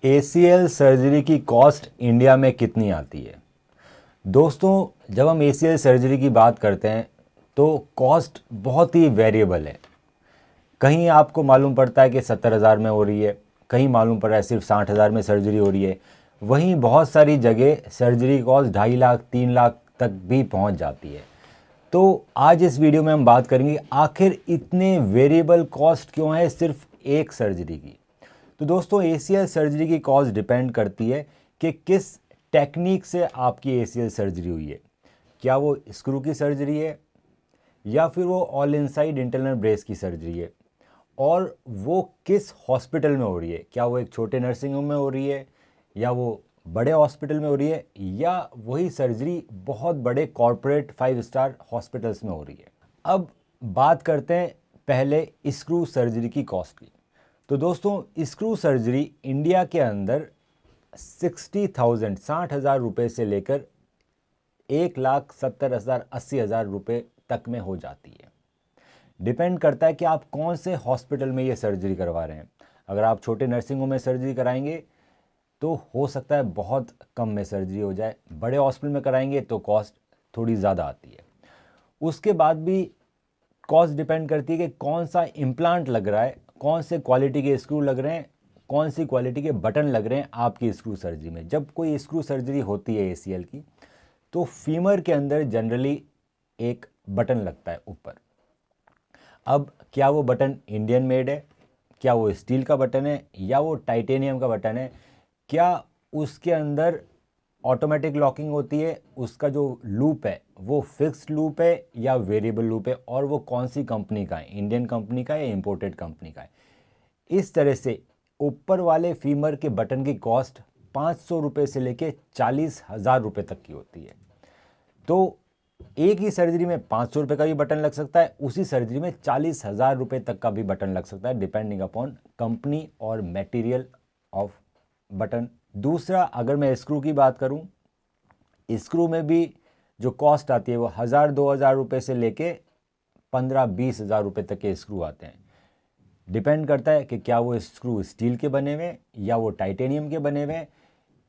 ACL surgery की cost India में कितनी आती है? दोस्तों, जब हम ACL सर्जरी की बात करते हैं तो कॉस्ट बहुत ही वेरिएबल है। कहीं आपको मालूम पड़ता है कि 70,000 में हो रही है, कहीं मालूम पड़ रहा है सिर्फ 60,000 में सर्जरी हो रही है। वहीं बहुत सारी जगह सर्जरी कॉस्ट 2.5 लाख 3 लाख तक भी पहुंच जाती है। तो आज इस वीडियो में हम बात करेंगे आखिर इतने वेरिएबल कॉस्ट क्यों है सिर्फ एक सर्जरी की। तो दोस्तों, ACL सर्जरी की कॉस्ट डिपेंड करती है कि किस टेक्निक से आपकी ACL सर्जरी हुई है। क्या वो स्क्रू की सर्जरी है या फिर वो ऑल इनसाइड इंटरनल ब्रेस की सर्जरी है, और वो किस हॉस्पिटल में हो रही है। क्या वो एक छोटे नर्सिंग होम में हो रही है या वो बड़े हॉस्पिटल में हो रही है, या वही सर्जरी बहुत बड़े कॉरपोरेट 5 स्टार हॉस्पिटल्स में हो रही है। अब बात करते हैं पहले स्क्रू सर्जरी की कॉस्ट की। तो दोस्तों, स्क्रू सर्जरी इंडिया के अंदर 60,000 रुपये से लेकर 1,70,000 80,000 रुपये तक में हो जाती है। डिपेंड करता है कि आप कौन से हॉस्पिटल में ये सर्जरी करवा रहे हैं। अगर आप छोटे नर्सिंग होम में सर्जरी कराएंगे तो हो सकता है बहुत कम में सर्जरी हो जाए, बड़े हॉस्पिटल में कराएंगे तो कॉस्ट थोड़ी ज़्यादा आती है। उसके बाद भी कॉस्ट डिपेंड करती है कि कौन सा इम्प्लांट लग रहा है, कौन से क्वालिटी के स्क्रू लग रहे हैं, कौन सी क्वालिटी के बटन लग रहे हैं आपकी स्क्रू सर्जरी में। जब कोई स्क्रू सर्जरी होती है ACL की, तो फीमर के अंदर जनरली एक बटन लगता है ऊपर। अब क्या वो बटन इंडियन मेड है, क्या वो स्टील का बटन है या वो टाइटेनियम का बटन है, क्या उसके अंदर ऑटोमेटिक लॉकिंग होती है, उसका जो लूप है वो फिक्स्ड लूप है या वेरिएबल लूप है, और वो कौन सी कंपनी का है, इंडियन कंपनी का या इंपोर्टेड कंपनी का है। इस तरह से ऊपर वाले फीमर के बटन की कॉस्ट 500 रुपये से लेके 40,000 रुपये तक की होती है। तो एक ही सर्जरी में 500 रुपये का भी बटन लग सकता है, उसी सर्जरी में 40,000 रुपये तक का भी बटन लग सकता है, डिपेंडिंग अपॉन कंपनी और मटेरियल ऑफ बटन। दूसरा, अगर मैं स्क्रू की बात करूं, स्क्रू में भी जो कॉस्ट आती है वो 1,000-2,000 रुपये से लेके 15-20,000 रुपये तक के स्क्रू आते हैं। डिपेंड करता है कि क्या वो स्क्रू स्टील के बने हुए या वो टाइटेनियम के बने हुए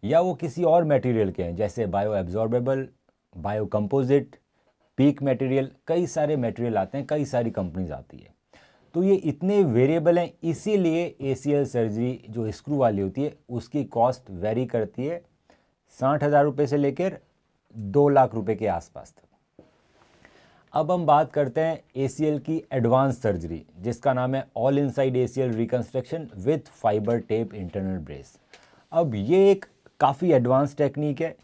या वो किसी और मटेरियल के हैं, जैसे bio absorbable, bio composite, peak material, कई सारे मटेरियल आते हैं, कई सारी कंपनीज आती है। तो ये इतने वेरिएबल हैं, इसीलिए ACL सर्जरी जो स्क्रू वाली होती है उसकी कॉस्ट वेरी करती है 60,000 रुपये से लेकर 2 लाख रुपए के आसपास तक। अब हम बात करते हैं ACL की एडवांस सर्जरी, जिसका नाम है all inside ACL reconstruction with fibre tape internal brace. अब ये एक काफ़ी एडवांस टेक्निक है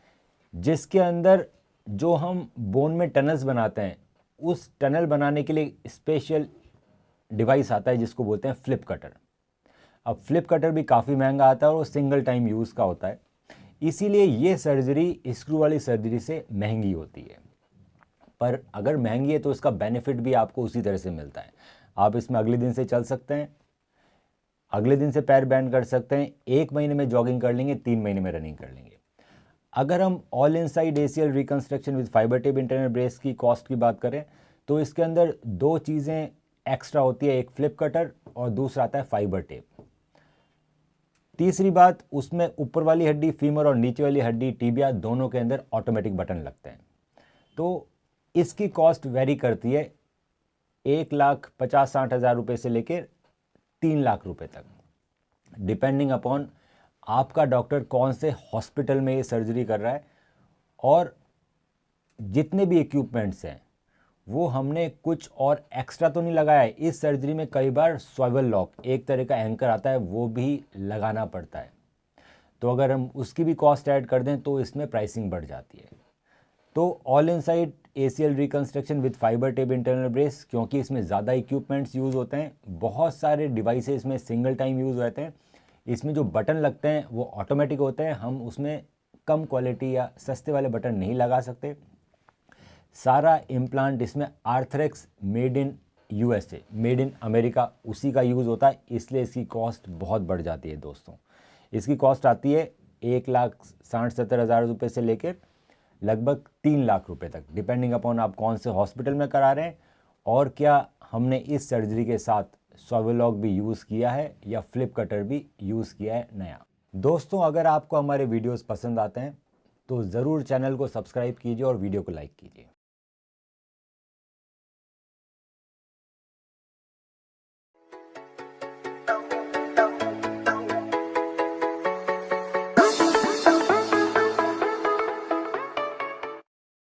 जिसके अंदर जो हम बोन में टनल्स बनाते हैं, उस टनल बनाने के लिए स्पेशल डिवाइस आता है जिसको बोलते हैं फ्लिप कटर। अब फ्लिप कटर भी काफ़ी महंगा आता है और वो सिंगल टाइम यूज़ का होता है, इसीलिए ये सर्जरी स्क्रू वाली सर्जरी से महंगी होती है। पर अगर महंगी है तो इसका बेनिफिट भी आपको उसी तरह से मिलता है। आप इसमें अगले दिन से चल सकते हैं, अगले दिन से पैर बैंड कर सकते हैं, 1 महीने में जॉगिंग कर लेंगे, 3 महीने में रनिंग कर लेंगे। अगर हम all inside ACL reconstruction with fibre tape internal brace की कॉस्ट की बात करें तो इसके अंदर 2 चीज़ें एक्स्ट्रा होती है, एक फ्लिप कटर और दूसरा आता है फाइबर टेप। तीसरी बात, उसमें ऊपर वाली हड्डी फीमर और नीचे वाली हड्डी टिबिया दोनों के अंदर ऑटोमेटिक बटन लगते हैं। तो इसकी कॉस्ट वेरी करती है 1,50,60,000 रुपये से लेकर 3 लाख रुपए तक, डिपेंडिंग अपॉन आपका डॉक्टर कौन से हॉस्पिटल में ये सर्जरी कर रहा है। और जितने भी इक्विपमेंट्स हैं वो हमने कुछ और एक्स्ट्रा तो नहीं लगाया है। इस सर्जरी में कई बार स्विvel लॉक, एक तरह का एंकर आता है, वो भी लगाना पड़ता है। तो अगर हम उसकी भी कॉस्ट ऐड कर दें तो इसमें प्राइसिंग बढ़ जाती है। तो all inside ACL reconstruction with fibre tape internal brace, क्योंकि इसमें ज़्यादा इक्विपमेंट्स यूज़ होते हैं, बहुत सारे डिवाइसेस इसमें सिंगल टाइम यूज़ होते हैं, इसमें जो बटन लगते हैं वो ऑटोमेटिक होते हैं, हम उसमें कम क्वालिटी या सस्ते वाले बटन नहीं लगा सकते। सारा इम्प्लांट इसमें Arthrex made in USA, made in America, उसी का यूज़ होता है, इसलिए इसकी कॉस्ट बहुत बढ़ जाती है। दोस्तों, इसकी कॉस्ट आती है 1,60,70,000 रुपये से लेकर लगभग 3 लाख रुपए तक, डिपेंडिंग अपॉन आप कौन से हॉस्पिटल में करा रहे हैं और क्या हमने इस सर्जरी के साथ स्विvel लॉक भी यूज़ किया है या फ्लिप कटर भी यूज़ किया है नया। दोस्तों, अगर आपको हमारे वीडियोस पसंद आते हैं तो ज़रूर चैनल को सब्सक्राइब कीजिए और वीडियो को लाइक कीजिए।